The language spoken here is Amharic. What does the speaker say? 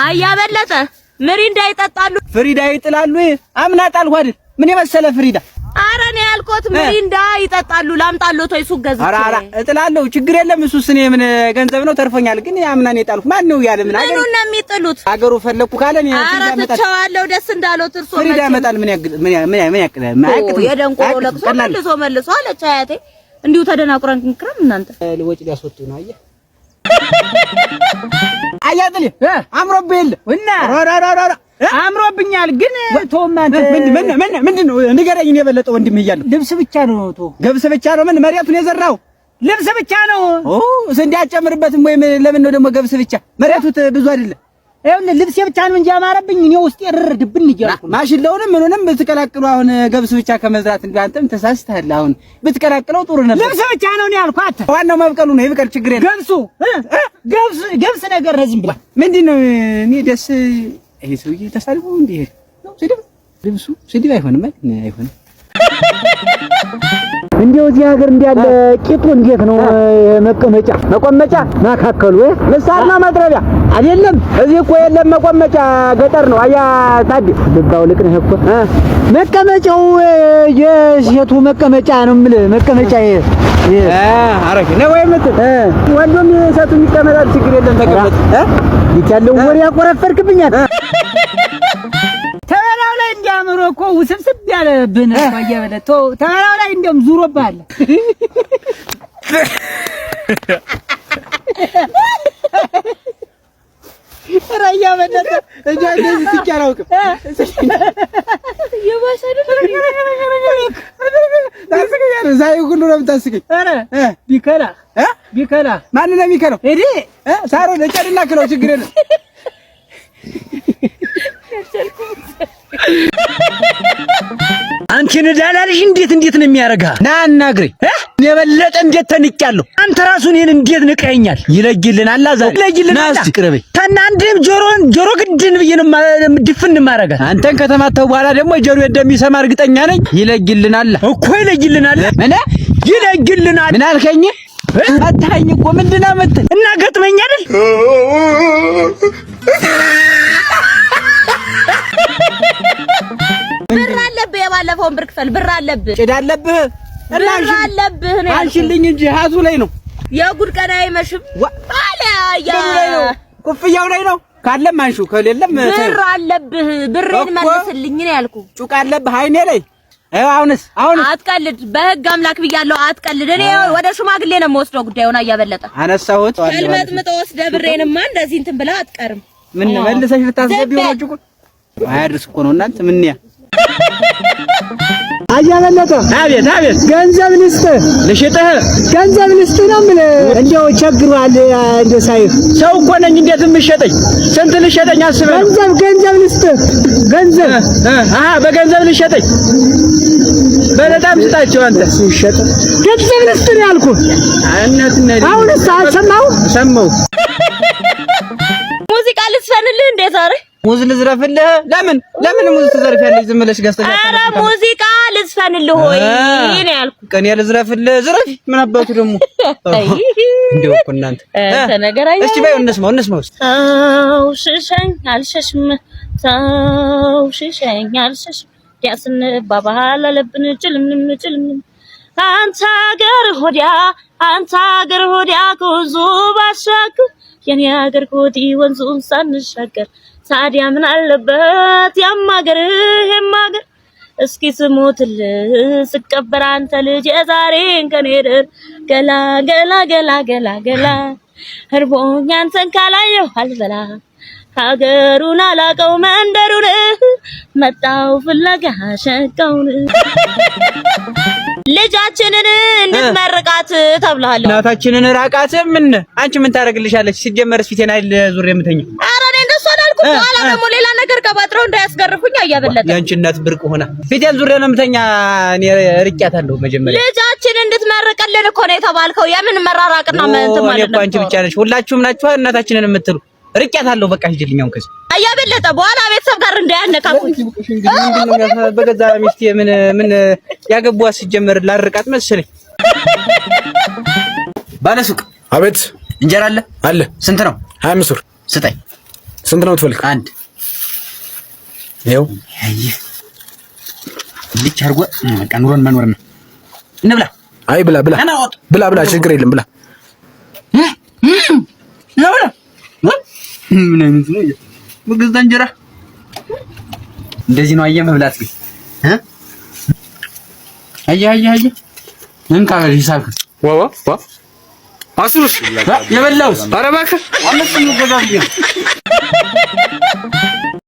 አያበለጠ ምሪንዳ ይጠጣሉ ፍሪዳ ይጥላሉ አምና ጣልሁ አይደል ምን የመሰለ ፍሪዳ ኧረ እኔ ያልኩት ምሪንዳ ይጠጣሉ ላምጣሎት ወይ ሱቅ ገዝቼ ኧረ እጥላለሁ ችግር የለም እሱስ እኔ ምን ገንዘብ ነው ተርፎኛል ግን አምና ነው ጣልሁ ማን ነው ያለ ምን አገሩ ምኑን ነው የሚጥሉት አገሩ ፈለኩ ካለ እኔ ፍሪዳ መጣ ተዋለው ደስ እንዳሎት እርሶ ፍሪዳ መጣል ምን ያክል ማያክል የደንቆሮ ለቅሶ መልሶ አለች አያቴ እንዲሁ ተደናቁረን ክንክረም እናንተ ወጪ ሊያስወጡ ነው አያ አያጥልኝ አምሮብኝ እና ራራራራ አምሮብኛል ግን ቶማንተ ምንድነው ንገረኝ እኔ የበለጠ ወንድም እያለሁ ልብስ ብቻ ነው ገብስ ብቻ ነው ምን መሬቱን የዘራው ልብስ ብቻ ነው ስንዴ አጨምርበትም ወይ ለምን ነው ደግሞ ገብስ ብቻ መሬቱ ብዙ አይደለም ይኸውልህ ልብስ ብቻ ነው እንጂ አማረብኝ እኔ ውስጥ ይርርድብን እያልኩ ማሽላውንም ምኑንም ብትቀላቅሉ አሁን ገብስ ብቻ ከመዝራት እንዴ አንተም ተሳስተሃል አሁን ብትቀላቅለው ጥሩ ነበር ልብስ ብቻ ነው እኔ ያልኳት ዋናው መብቀሉ ነው ይብቀል ችግር የለም ገብስ ነገር ረዝም ብላ ምንድነው እኔ ደስ ይሄ ሰውዬ ተሳልፎ እንዴ ነው ስድብ ልብሱ ስድብ አይሆንም አይሆንም እንዴው እዚህ ሀገር እንዲያለ ቂጡ እንዴት ነው መቆመጫ ማካከሉ ምሳልና መጥረቢያ አይደለም እዚህ እኮ የለም መቆመጫ ገጠር ነው አያ ታዲ ልባው ልቅ ነው እኮ መቀመጫው የሴቱ መቀመጫ ነው የምልህ መቀመጫ አረክ ነው ወይ ምት ወንዶም የሴቱ ይቀመጣል ችግር የለም ተቀመጥ ይቻለው ወሬ ያቆረፈርክብኛል ተራራው ላይ እንዲያምሮ እኮ ውስብስብ ያለብን ባያበለቶ ተራራው ላይ እንደም ዙሮባል ራያ በደተ እንደዚህ ትጫራውቅ የባሰደ ታስቀኛለህ ዛይ ሁሉ ነው የምታስቀኝ ኧረ ቢከላ ማን ነው የሚከለው እዲ ሳሮ ለጨድና ክለው ችግር የለም አንቺን ዳላልሽ እንዴት ነው የሚያረጋ ና አናግሪ የበለጠ እንዴት ተንጫለሁ አንተ ራሱ እኔን እንዴት ንቀኸኛል ይለጅልናል አዛል ይለጅልናል አስቅረበኝ ተናንደም ጆሮ ግድን ብዬን ድፍን ማረጋ አንተን ከተማተው በኋላ ደግሞ ጆሮ እንደሚሰማ እርግጠኛ ነኝ ይለጅልናል እኮ ይለጅልናል ምን አልከኝ አታኝ እኮ ምንድነው መጥተህ እና ገጥመኝ አይደል ብር አለብህ የባለፈውን ብር ክፈል ብር አለብህ ጭድ አለብህ ብር አለብህ ነው አንሽልኝ እንጂ ሀዙ ላይ ነው የጉድ ቀን አይመሽም አለያ ኩፍያው ላይ ነው ካለም አንሹ ከሌለም ብር አለብህ ብሬን መልስልኝ ነው ያልኩ ጩቅ አለብህ አይኔ ላይ አሁንስ አትቀልድ በህግ አምላክ ብያለሁ አትቀልድ እኔ ወደ ሽማግሌ ነው የምወስደው ጉዳዩን አያበለጠ አነሳሁት ከልመጥምጦ ወስደህ ብሬንማ እንደዚህ እንትን ብለህ አትቀርም ምን መልሰሽ ልታስገቢው ነው ጩቁ አያድርስ እኮ ነው እናንተ ምን ያ አያበለጠ አቤት ገንዘብ ልሽጥህ ገንዘብ ልስጥህ ነው ምን እንደው ቸግሯል እንደ ሳይፍ ሰው እኮ ነኝ እንዴት የምሸጠኝ ስንት ልሸጠኝ አስበህ ገንዘብ ልስጥህ ገንዘብ በገንዘብ ልሸጠኝ በለጣም ስጣቸው አንተ ሲሸጥ ገንዘብ ልስጥህ ያልኩህ አሁንስ አልሰማሁ ሰማሁ ሙዚቃ ልትፈንልህ እንዴት አረ ሙዝ ልዝረፍልህ ለምን ሙዝ ትዘርፊያለሽ ዝም ብለሽ ገዝተሽ አረ ሙዚቃ ልዝፈንልህ ሆይ እኔ ያልኩ ቀን ልዝረፍልህ ዝረፊ ምን አባቱ ደግሞ እንደው እኮ እናንተ ተነገራኝ እስቲ ባይ እንስማው እስቲ ሽሸኝ አልሸሽም ያስን ባባላ ለብን ጭልም አንተ ሀገር ሆዲያ ኩዙ ባሻክ የኔ ሀገር ኮዲ ወንዙን ሳንሻገር ታዲያ ምን አለበት ያማገር የማገር እስኪ ስሞትልህ ስቀበር አንተ ልጅ የዛሬን ከኔደር ገላ ህርቦኝ አንተን ካላየሁ አልበላ ሀገሩን አላቀው መንደሩን መጣው ፍለጋ ሸቀውን ልጃችንን እንድትመርቃት ተብለሃል እናታችንን ራቃት ምን አንቺ ምን ታረግልሻለች ሲጀመርስ ፊቴን አይል ዙር የምተኛው ኧረ እኔ እንደሱ አላልኩም በኋላ ደግሞ ሌላ ነገር ቀባጥረው እንዳያስገርፉኝ አያበለጠ ያንቺ እናት ብርቅ ሆና ፊቴን ዙር ነው የምተኛ እኔ ርቄያታለሁ መጀመሪያ ልጃችን እንድትመርቅልን እኮ ነው የተባልከው የምን መራራቅና ማለት ነው እኔ እኮ አንቺ ብቻ ነሽ ሁላችሁም ናችሁ እናታችንን የምትሉ ርቄያታለሁ በቃ ሂጂልኛው ከዚህ አያበለጠ በኋላ ቤተሰብ ጋር እንዳያነካኩኝ በገዛ ሚስቴ ምን ያገቧት ሲጀመር ላርቃት መሰለኝ ባለሱቅ አቤት እንጀራ አለ አለ ስንት ነው 25 ብር ስጠኝ ስንት ነው ትፈልግ? አንድ ይኸው ልጅ አድርጎ በቃ ኑሮን መኖር ነው። እንብላ። አይ ብላ ብላ ብላ ብላ፣ ችግር የለም ብላ። ለብላ ምን አይነት ነው ምግብ እንጀራ እንደዚህ ነው። አየህ መብላት ግን አየህ እንካ ሂሳብ ዋዋ ዋ አሱስ የበላውስ ኧረ እባክህ አለች ነው